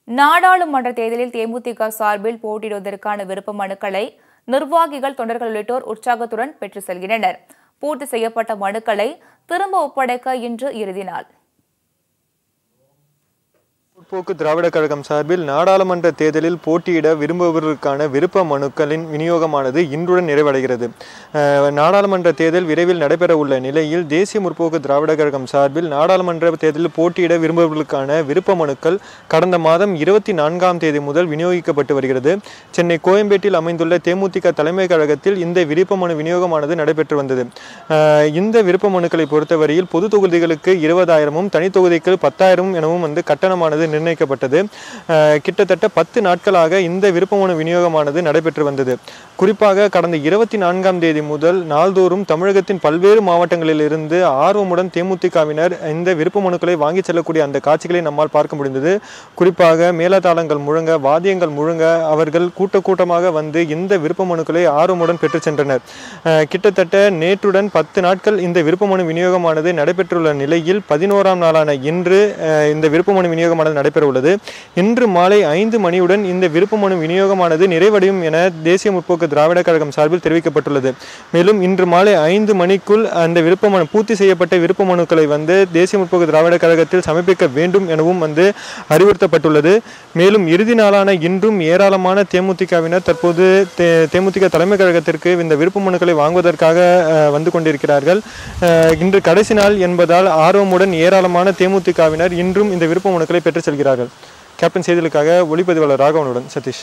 நாடாளுமன்ற தேர்தலில் தேமுதிக சார்பில் போட்டியிடுவதற்கான விருப்ப மனுக்களை நிர்வாகிகள், தொண்டர்கள் உள்ளிட்டோர் உற்சாகத்துடன் பெற்று செல்கின்றனர். பூர்த்தி செய்யப்பட்ட மனுக்களை திரும்ப ஒப்படைக்க இன்று இறுதி நாள். முற்போக்கு திராவிட கழகம் சார்பில் நாடாளுமன்ற தேர்தலில் போட்டியிட விரும்புபவர்களுக்கான விருப்ப மனுக்களின் விநியோகமானது இன்றுடன் நிறைவடைகிறது. நாடாளுமன்ற தேர்தல் விரைவில் நடைபெற உள்ள நிலையில் தேசிய முற்போக்கு திராவிட கழகம் சார்பில் நாடாளுமன்ற தேர்தலில் போட்டியிட விரும்புபவர்களுக்கான விருப்ப மனுக்கள் கடந்த மாதம் 24ஆம் தேதி முதல் விநியோகிக்கப்பட்டு வருகிறது. சென்னை கோயம்பேட்டில் அமைந்துள்ள தேமுதிக தலைமை கழகத்தில் இந்த விருப்ப மனு விநியோகமானது நடைபெற்று வந்தது. இந்த விருப்ப மனுக்களை பொறுத்தவரையில் பொது தொகுதிகளுக்கு 20,000 தனி தொகுதிக்கு 10,000 எனவும் கட்டணமானது நிர்ணயிக்கப்பட்டது. கிட்டத்தட்ட 10 நாட்களாக இந்த விருப்ப மனு விநியோகமானது நடைபெற்று வந்தது. குறிப்பாக கடந்த 24ஆம் தேதி முதல் நாள்தோறும் தமிழகத்தின் பல்வேறு மாவட்டங்களில் இருந்து ஆர்வமுடன் தேமுதிகவினர் இந்த விருப்ப மனுக்களை வாங்கி செல்லக்கூடிய அந்த காட்சிகளை நம்மால் பார்க்க முடிந்தது. குறிப்பாக மேலதாளங்கள் முழங்க, வாத்தியங்கள் முழங்க அவர்கள் கூட்டமாக வந்து இந்த விருப்ப மனுக்களை ஆர்வமுடன் பெற்று சென்றனர். கிட்டத்தட்ட நேற்றுடன் 10 நாட்கள் இந்த விருப்ப மனு விநியோகமானது நடைபெற்றுள்ள நிலையில் 11ஆம் நாளான இன்று இந்த விருப்ப மனு விநியோகமானது நடைபெற உள்ளது. இன்று மாலை 5 மணியுடன் இந்த விருப்ப மனு விநியோகமானது நிறைவடையும் என தேசிய முற்போக்கு திராவிட கழகம் சார்பில் தெரிவிக்கப்பட்டுள்ளது. மேலும் இன்று மாலை 5 மணிக்குள் அந்த விருப்ப மனு பூர்த்தி செய்யப்பட்ட விருப்ப மனுக்களை தேசிய முற்போக்கு திராவிட கழகத்தில் சமர்ப்பிக்க வேண்டும் எனவும் அறிவுறுத்தப்பட்டுள்ளது. மேலும் இறுதி நாளான இன்றும் ஏராளமான தேமுதிகவினர் தற்போது தேமுதிக தலைமை கழகத்திற்கு இந்த விருப்ப மனுக்களை வாங்குவதற்காக வந்து கொண்டிருக்கிறார்கள். இன்று கடைசி நாள் என்பதால் ஆர்வமுடன் ஏராளமான தேமுதிகவினர் இன்றும் இந்த விருப்ப மனுக்களை பெற்று செல்கிறார்கள். கேப்டன் செய்திகளுக்காக ஒளிப்பதிவாளர் ராகவனுடன் சதீஷ்.